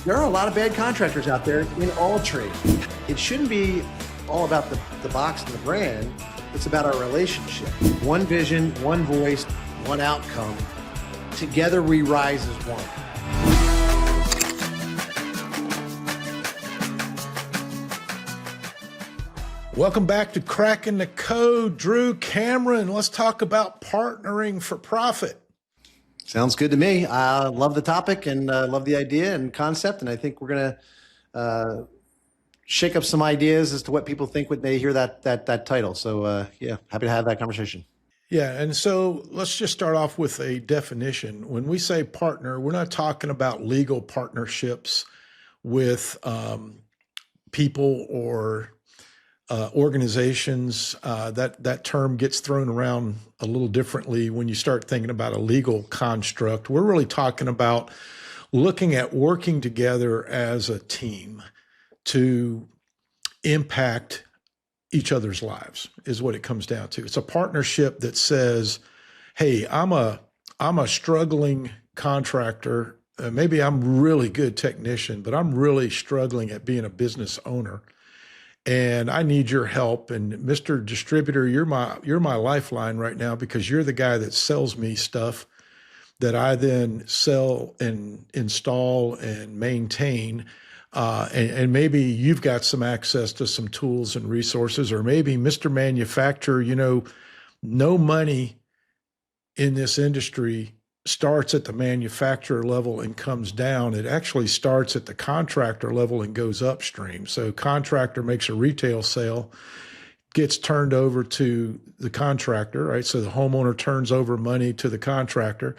There are a lot of bad contractors out there in all trades. It shouldn't be all about the box and the brand. It's about our relationship. One vision, one voice, one outcome. Together we rise as one. Welcome back to Cracking the Code. Drew, Cameron, let's talk about partnering for profit. Sounds good to me. I love the topic and love the idea and concept. And I think we're going to shake up some ideas as to what people think when they hear that title. So yeah, happy to have that conversation. Yeah. And so let's just start off with a definition. When we say partner, we're not talking about legal partnerships with people or organizations. That term gets thrown around a little differently when you start thinking about a legal construct. We're really talking about looking at working together as a team to impact each other's lives is what it comes down to. It's a partnership that says, hey, I'm a struggling contractor. Maybe I'm really good technician, but I'm really struggling at being a business owner. And I need your help. And Mr. Distributor, you're my lifeline right now because you're the guy that sells me stuff that I then sell and install and maintain. And maybe you've got some access to some tools and resources, or maybe Mr. Manufacturer, no money in this industry starts at the manufacturer level and comes down. It actually starts at the contractor level and goes upstream. So contractor makes a retail sale, gets turned over to the contractor, right? So the homeowner turns over money to the contractor.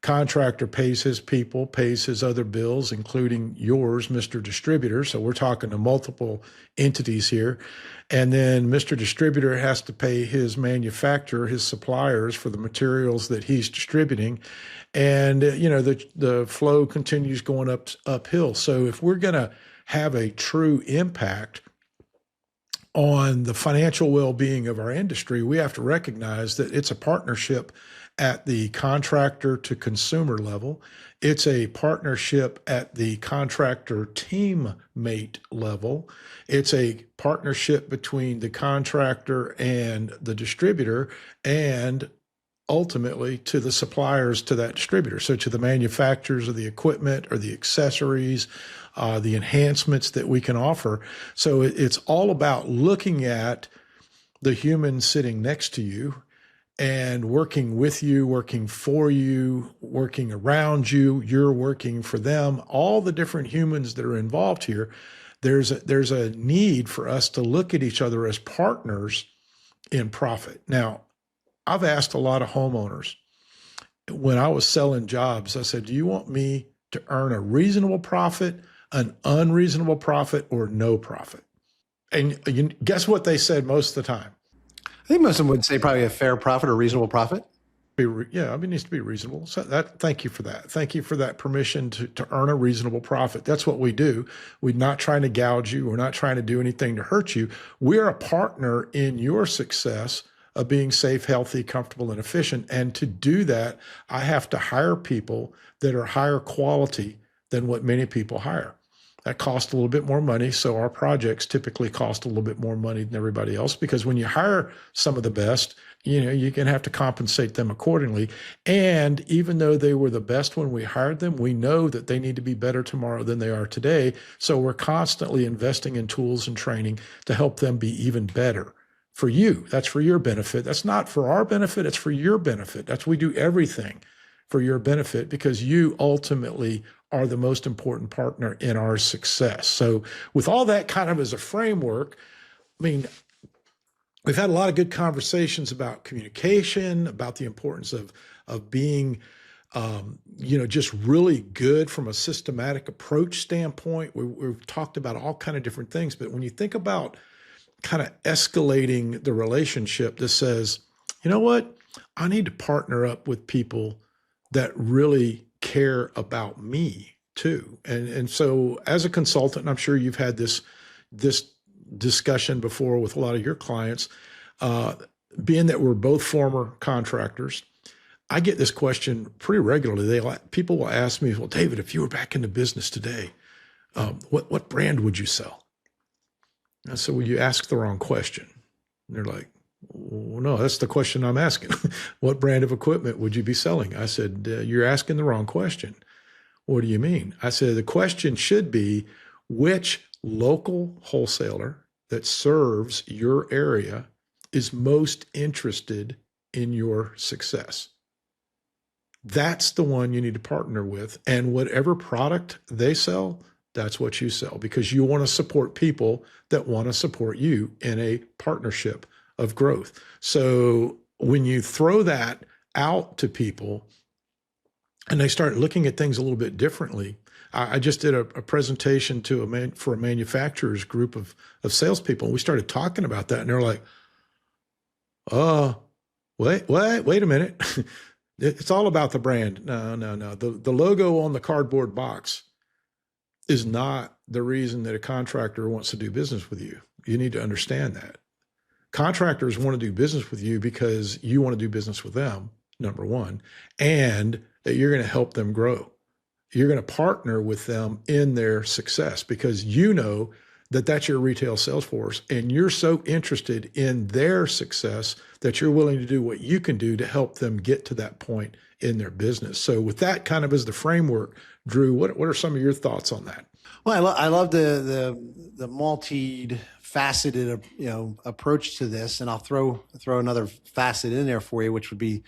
Contractor pays his people, pays his other bills, including yours, Mr. Distributor. So we're talking to multiple entities here. And then Mr. Distributor has to pay his manufacturer, his suppliers for the materials that he's distributing. And, the flow continues going uphill. So if we're going to have a true impact on the financial well-being of our industry, we have to recognize that it's a partnership at the contractor to consumer level. It's a partnership at the contractor teammate level. It's a partnership between the contractor and the distributor, and ultimately to the suppliers to that distributor. So to the manufacturers of the equipment or the accessories, the enhancements that we can offer. So it's all about looking at the human sitting next to you and working with you, working for you, working around you, you're working for them, all the different humans that are involved here. There's a need for us to look at each other as partners in profit. Now, I've asked a lot of homeowners when I was selling jobs, I said, do you want me to earn a reasonable profit, an unreasonable profit, or no profit? And guess what they said most of the time? I think most of them would say probably a fair profit or reasonable profit. It needs to be reasonable. So thank you for that. Thank you for that permission to earn a reasonable profit. That's what we do. We're not trying to gouge you. We're not trying to do anything to hurt you. We're a partner in your success of being safe, healthy, comfortable, and efficient. And to do that, I have to hire people that are higher quality than what many people hire. That costs a little bit more money. So our projects typically cost a little bit more money than everybody else, because when you hire some of the best, you're going to have to compensate them accordingly. And even though they were the best when we hired them, we know that they need to be better tomorrow than they are today. So we're constantly investing in tools and training to help them be even better for you. That's for your benefit. That's not for our benefit. It's for your benefit. We do everything for your benefit because you ultimately are the most important partner in our success. So with all that kind of as a framework, we've had a lot of good conversations about communication, about the importance of being, just really good from a systematic approach standpoint. We've talked about all kind of different things, but when you think about kind of escalating the relationship that says, you know what, I need to partner up with people that really care about me too. And so as a consultant, and I'm sure you've had this discussion before with a lot of your clients, being that we're both former contractors, I get this question pretty regularly. People will ask me, well, David, if you were back in the business today, What brand would you sell? I said, well, you asked the wrong question. And they're like, well, no, that's the question I'm asking. What brand of equipment would you be selling? I said, you're asking the wrong question. What do you mean? I said, the question should be, which local wholesaler that serves your area is most interested in your success? That's the one you need to partner with. And whatever product they sell, that's what you sell, because you want to support people that want to support you in a partnership of growth. So when you throw that out to people and they start looking at things a little bit differently, I just did a presentation to for a manufacturer's group of salespeople. And we started talking about that, and they're like, wait a minute. It's all about the brand. No. The logo on the cardboard box is not the reason that a contractor wants to do business with you. You need to understand that. Contractors want to do business with you because you want to do business with them, number one, and that you're going to help them grow. You're going to partner with them in their success because you know that that's your retail sales force, and you're so interested in their success that you're willing to do what you can do to help them get to that point in their business. So with that kind of as the framework, Drew, what are some of your thoughts on that? Well, I love the multi-faceted approach to this, and I'll throw another facet in there for you, which would be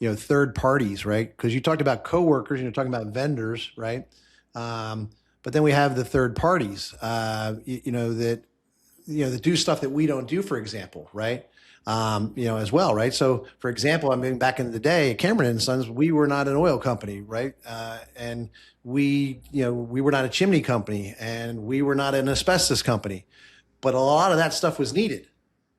third parties, right? Because you talked about coworkers and you're talking about vendors, right? But then we have the third parties, that do stuff that we don't do, for example, right? As well, right? So, for example, I mean, back in the day, Cameron and Sons, we were not an oil company, right? And we were not a chimney company, and we were not an asbestos company, but a lot of that stuff was needed,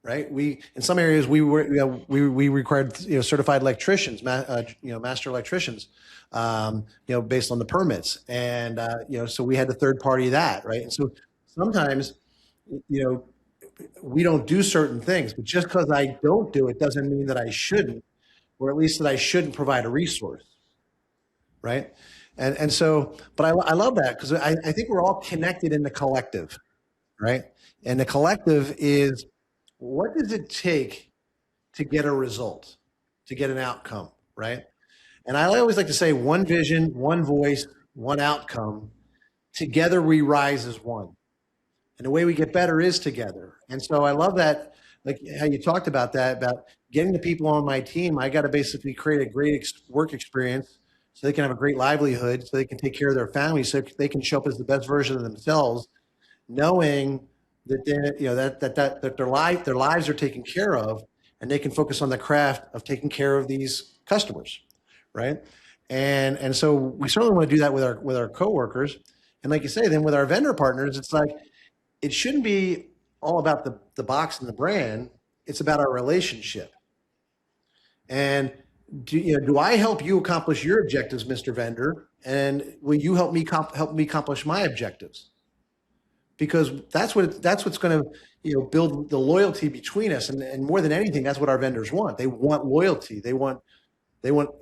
right? In some areas we required certified electricians, master electricians, based on the permits, and so we had to third party that, right? And so sometimes we don't do certain things, but just because I don't do it doesn't mean that I shouldn't, or at least that I shouldn't provide a resource, right? And so, but I love that because I think we're all connected in the collective, right? And the collective is, what does it take to get a result, to get an outcome, right? And I always like to say, one vision, one voice, one outcome. Together we rise as one. And the way we get better is together. And so I love that, like how you talked about that, about getting the people on my team. I got to basically create a great work experience so they can have a great livelihood, so they can take care of their families, so they can show up as the best version of themselves, knowing that that their lives are taken care of, and they can focus on the craft of taking care of these customers, right? And so we certainly want to do that with our coworkers. And like you say, then with our vendor partners, it's like, it shouldn't be all about the box and the brand. It's about our relationship. And do I help you accomplish your objectives, Mr. Vendor? And will you help me accomplish my objectives? Because that's what's going to build the loyalty between us. And more than anything, that's what our vendors want. They want loyalty. They want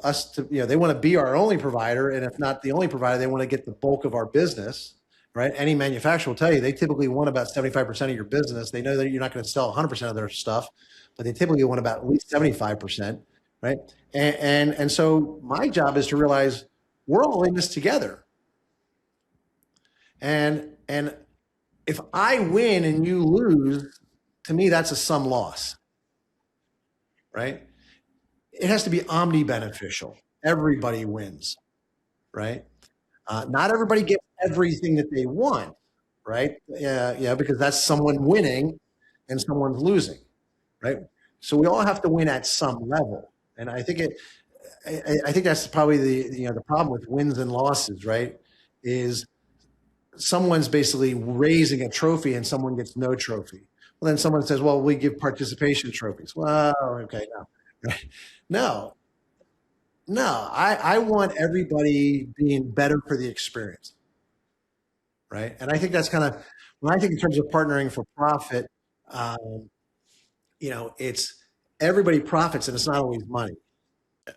us to, they want to be our only provider. And if not the only provider, they want to get the bulk of our business, right? Any manufacturer will tell you they typically want about 75% of your business. They know that you're not going to sell 100% of their stuff, but they typically want about at least 75%, right? And so my job is to realize we're all in this together. And if I win and you lose, to me, that's a sum loss, right? It has to be omni-beneficial. Everybody wins, right? Not everybody gets everything that they want, right? Yeah, because that's someone winning and someone's losing, right? So we all have to win at some level, and I think that's probably the problem with wins and losses, right? Is someone's basically raising a trophy and someone gets no trophy. Well, then someone says, well, we give participation trophies. Well, okay, no, right? No, I want everybody being better for the experience, right? And I think that's kind of, when I think in terms of partnering for profit, it's everybody profits, and it's not always money.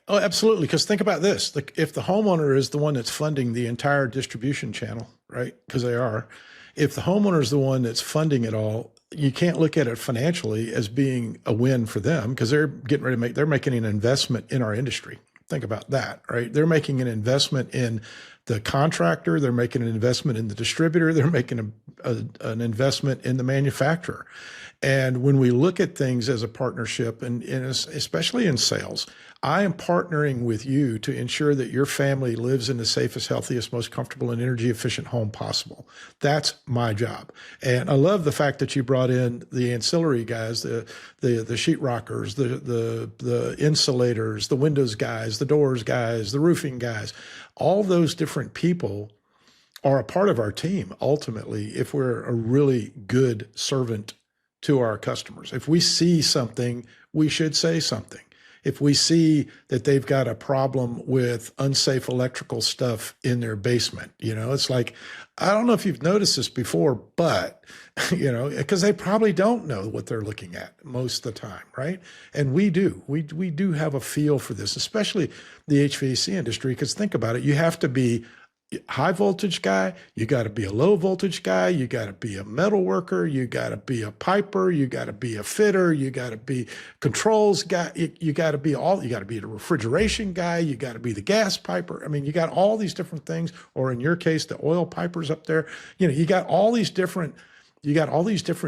Oh, absolutely. Because think about this. If the homeowner is the one that's funding the entire distribution channel, right? Because they are. If the homeowner is the one that's funding it all, you can't look at it financially as being a win for them because they're making an investment in our industry. Think about that, right? They're making an investment in the contractor. They're making an investment in the distributor. They're making an investment in the manufacturer. And when we look at things as a partnership, and especially in sales, I am partnering with you to ensure that your family lives in the safest, healthiest, most comfortable, and energy efficient home possible. That's my job. And I love the fact that you brought in the ancillary guys, the sheetrockers, the insulators, the windows guys, the doors guys, the roofing guys. All those different people are a part of our team ultimately if we're a really good servant to our customers. If we see something, we should say something. If we see that they've got a problem with unsafe electrical stuff in their basement, it's like, I don't know if you've noticed this before, but, because they probably don't know what they're looking at most of the time, right? And we do. We do have a feel for this, especially the HVAC industry, because think about it, you have to be high voltage guy, you got to be a low voltage guy, you got to be a metal worker, you got to be a piper, you got to be a fitter, you got to be controls guy, you got to be the refrigeration guy, you got to be the gas piper. I mean, you got all these different things, or in your case, the oil pipers up there. You got all these different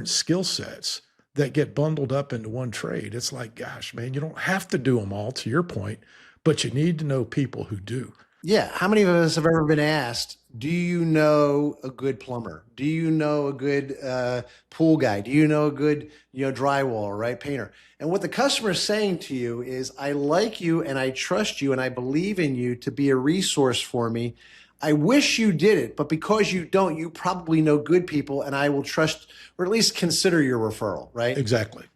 skill sets that get bundled up into one trade. It's like, gosh, man, you don't have to do them all, to your point, but you need to know people who do. Yeah. How many of us have ever been asked, do you know a good plumber? Do you know a good pool guy? Do you know a good, drywall, right? Painter. And what the customer is saying to you is, I like you and I trust you and I believe in you to be a resource for me. I wish you did it, but because you don't, you probably know good people and I will trust, or at least consider your referral, right? Exactly.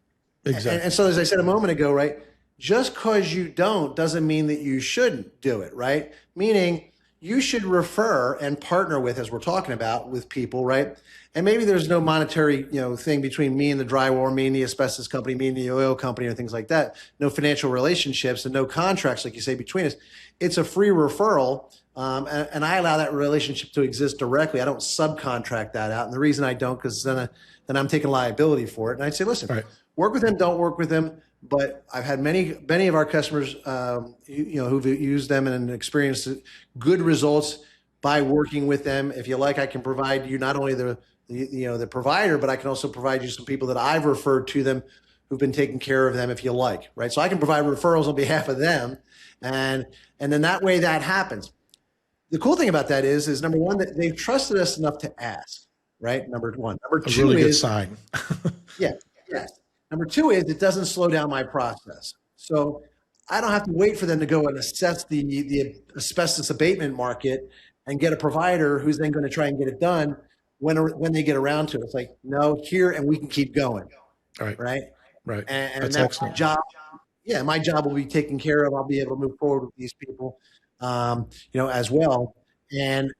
And so, as I said a moment ago, right? Just because you don't doesn't mean that you shouldn't do it, right? Meaning you should refer and partner with, as we're talking about, with people, right? And maybe there's no monetary, thing between me and the drywall, me and the asbestos company, me and the oil company, or things like that. No financial relationships and no contracts, like you say, between us. It's a free referral, and I allow that relationship to exist directly. I don't subcontract that out, and the reason I don't, because then I'm taking liability for it. And I'd say, listen, Right. Work with them, don't work with them. But I've had many of our customers, who've used them and experienced good results by working with them. If you like, I can provide you not only the provider, but I can also provide you some people that I've referred to them who've been taking care of them, if you like, right? So I can provide referrals on behalf of them, and then that way that happens. The cool thing about that is number one, that they've trusted us enough to ask, right? Number one. Number A two really good is sign. yeah, yes. Number two is it doesn't slow down my process. So I don't have to wait for them to go and assess the asbestos abatement market and get a provider who's then going to try and get it done when they get around to it. It's like, no, here, and we can keep going. Right. Right. Right. And That's that's my excellent. job. Yeah, my job will be taken care of. I'll be able to move forward with these people, as well. And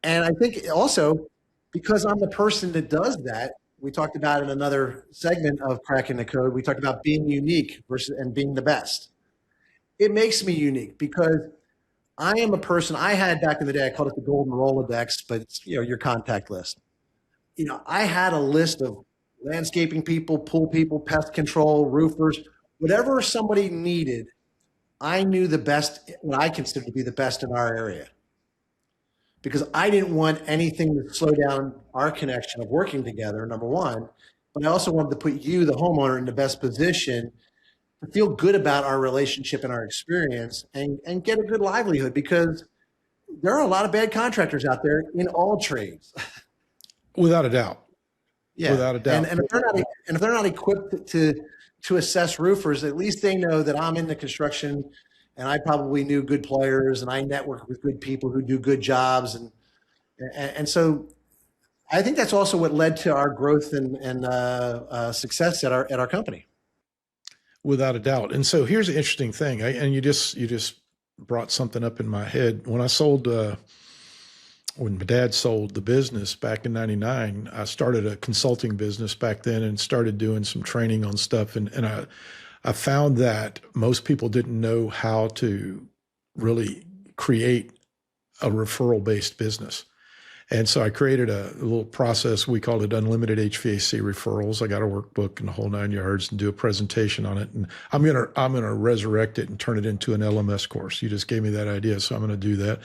I think also, because I'm the person that does that, we talked about in another segment of Cracking the Code, we talked about being unique versus and being the best. It makes me unique because I am a person. I had back in the day, I called it the golden Rolodex, but it's, your contact list. I had a list of landscaping people, pool people, pest control, roofers, whatever somebody needed. I knew the best, what I considered to be the best in our area, because I didn't want anything to slow down our connection of working together, number one. But I also wanted to put you, the homeowner, in the best position to feel good about our relationship and our experience and get a good livelihood, because there are a lot of bad contractors out there in all trades. Without a doubt. Yeah. Without a doubt. And if they're not equipped to assess roofers, at least they know that I'm in the construction and I probably knew good players and I network with good people who do good jobs. And so I think that's also what led to our growth and success at our company. Without a doubt. And so here's an interesting thing. And you just brought something up in my head. When my dad sold the business back in '99, I started a consulting business back then and started doing some training on stuff. And I found that most people didn't know how to really create a referral-based business. And so I created a little process. We called it Unlimited HVAC Referrals. I got a workbook and the whole 9 yards and do a presentation on it. And I'm gonna resurrect it and turn it into an LMS course. You just gave me that idea, so I'm gonna do that.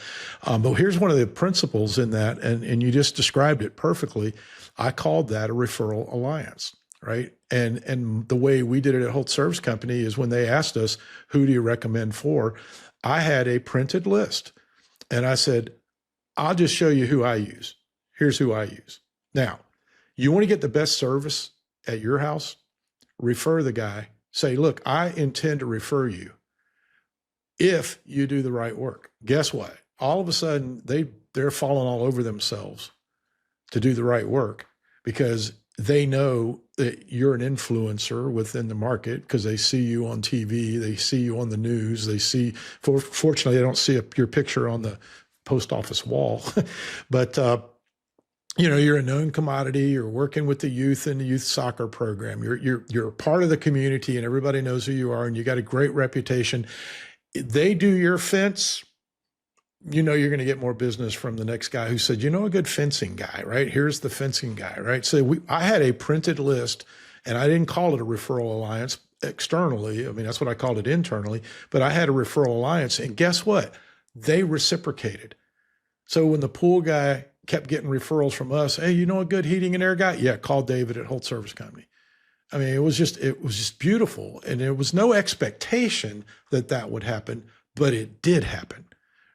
But here's one of the principles in that, and you just described it perfectly. I called that a referral alliance, right? And the way we did it at Holt Service Company is when they asked us, who do you recommend for? I had a printed list, and I said, I'll just show you who I use. Here's who I use. Now, you want to get the best service at your house? Refer the guy. Say, look, I intend to refer you if you do the right work. Guess what? All of a sudden, they're falling all over themselves to do the right work because they know that you're an influencer within the market because they see you on TV, they see you on the news, fortunately, they don't see your picture on the post office wall, but you're a known commodity. You're working with the youth in the youth soccer program. You're part of the community, and everybody knows who you are, and you got a great reputation. They do your fence. You're going to get more business from the next guy who said, a good fencing guy, right? Here's the fencing guy, right? So I had a printed list, and I didn't call it a referral alliance externally. I mean, that's what I called it internally, but I had a referral alliance, and guess what? They reciprocated. So when the pool guy kept getting referrals from us, hey, a good heating and air guy? Yeah, call David at Holt Service Company. I mean, it was just beautiful. And there was no expectation that that would happen, but it did happen,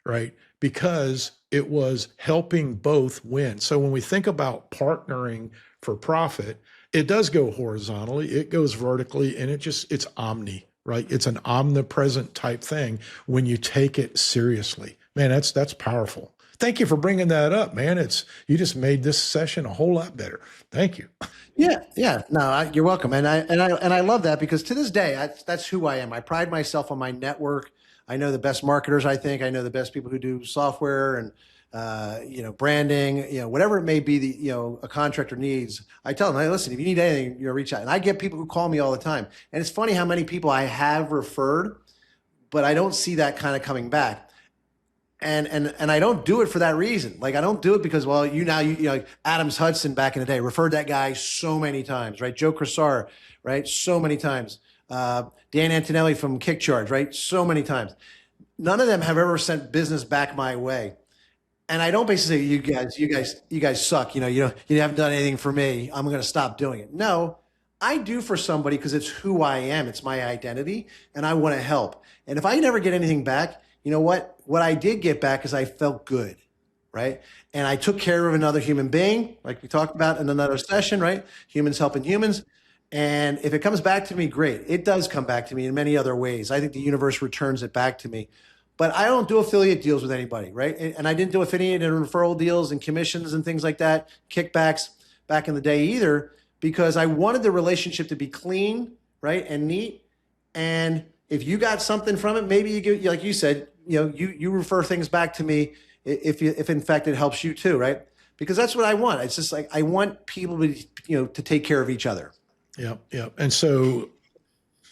right? Because it was helping both win. So when we think about partnering for profit, it does go horizontally, it goes vertically, and it's omni. Right? It's an omnipresent type thing when you take it seriously. Man, that's powerful. Thank you for bringing that up, man. You just made this session a whole lot better. Thank you. Yeah. No, you're welcome. And I love that because to this day, that's who I am. I pride myself on my network. I know the best marketers. I know the best people who do software and branding, whatever it may be a contractor needs. I tell them, hey, listen, if you need anything, reach out. And I get people who call me all the time. And it's funny how many people I have referred, but I don't see that kind of coming back. And I don't do it for that reason. Like, I don't do it because, well, Adams Hudson back in the day referred that guy so many times, right? Joe Cressar, right? So many times. Dan Antonelli from Kick Charge, right? So many times. None of them have ever sent business back my way. And I don't basically say, you guys suck. You haven't done anything for me. I'm going to stop doing it. No, I do for somebody because it's who I am. It's my identity, and I want to help. And if I never get anything back, you know what? What I did get back is I felt good, right? And I took care of another human being, like we talked about in another session, right? Humans helping humans. And if it comes back to me, great. It does come back to me in many other ways. I think the universe returns it back to me. But I don't do affiliate deals with anybody, right? And I didn't do affiliate and referral deals and commissions and things like that, kickbacks back in the day either, because I wanted the relationship to be clean, right, and neat. And if you got something from it, maybe you get, like you said, you refer things back to me if in fact it helps you too, right? Because that's what I want. It's just like I want people to take care of each other. Yeah. And so,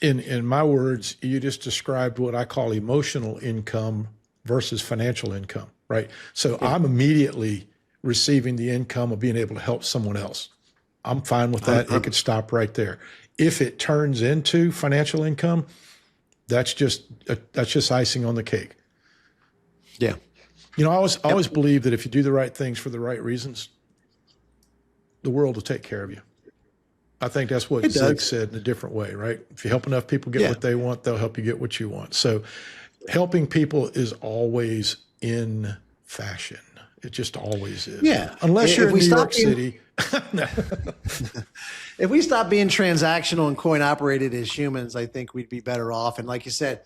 in my words, you just described what I call emotional income versus financial income, right? So I'm immediately receiving the income of being able to help someone else. I'm fine with that. It could stop right there. If it turns into financial income, that's just icing on the cake. Yeah. I always believe that if you do the right things for the right reasons, the world will take care of you. I think that's what Zig said in a different way, right? If you help enough people get what they want, they'll help you get what you want. So helping people is always in fashion. It just always is. Yeah. Unless you're in New York City. If we stop being transactional and coin operated as humans, I think we'd be better off. And like you said,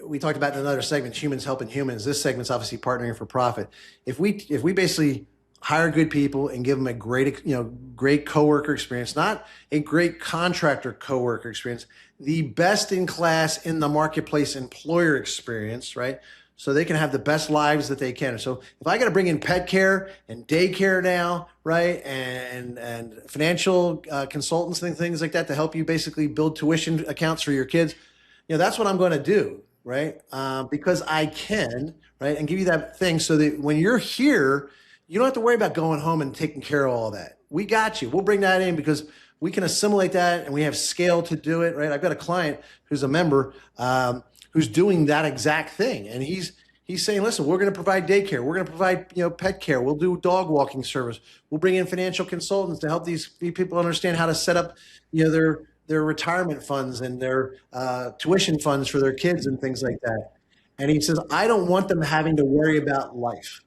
we talked about in another segment, humans helping humans. This segment's obviously partnering for profit. If we basically hire good people and give them a great coworker experience, not a great contractor coworker experience, the best in class in the marketplace employer experience, right? so they can have the best lives that they can. So if I got to bring in pet care and daycare now, right, and financial consultants and things like that to help you basically build tuition accounts for your kids, that's what I'm going to do, right? Because I can, right, and give you that thing so that when you're here, you don't have to worry about going home and taking care of all that. We got you. We'll bring that in because we can assimilate that, and we have scale to do it, right? I've got a client who's a member who's doing that exact thing, and he's saying, listen, we're going to provide daycare, we're going to provide pet care, we'll do dog walking service, we'll bring in financial consultants to help these people understand how to set up their retirement funds and their tuition funds for their kids and things like that. And he says, I don't want them having to worry about life,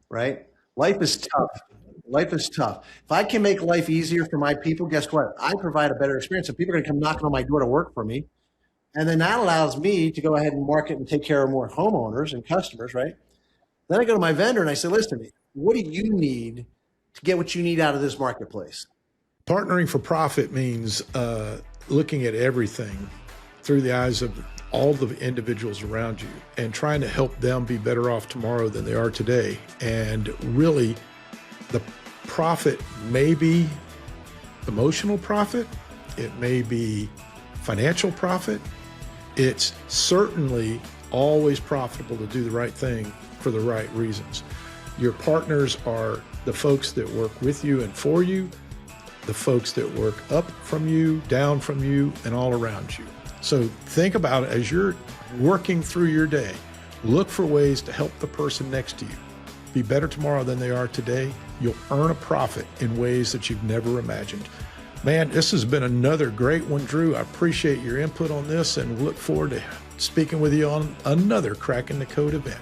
right? Life is tough. Life is tough. If I can make life easier for my people, guess what? I provide a better experience. So people are going to come knocking on my door to work for me. And then that allows me to go ahead and market and take care of more homeowners and customers, right? Then I go to my vendor and I say, listen, what do you need to get what you need out of this marketplace? Partnering for profit means looking at everything through the eyes of all the individuals around you and trying to help them be better off tomorrow than they are today. And really, the profit may be emotional profit, it may be financial profit. It's certainly always profitable to do the right thing for the right reasons. Your partners are the folks that work with you and for you, the folks that work up from you, down from you, and all around you. So think about it as you're working through your day. Look for ways to help the person next to you be better tomorrow than they are today. You'll earn a profit in ways that you've never imagined. Man, this has been another great one, Drew. I appreciate your input on this and look forward to speaking with you on another Cracking the Code event.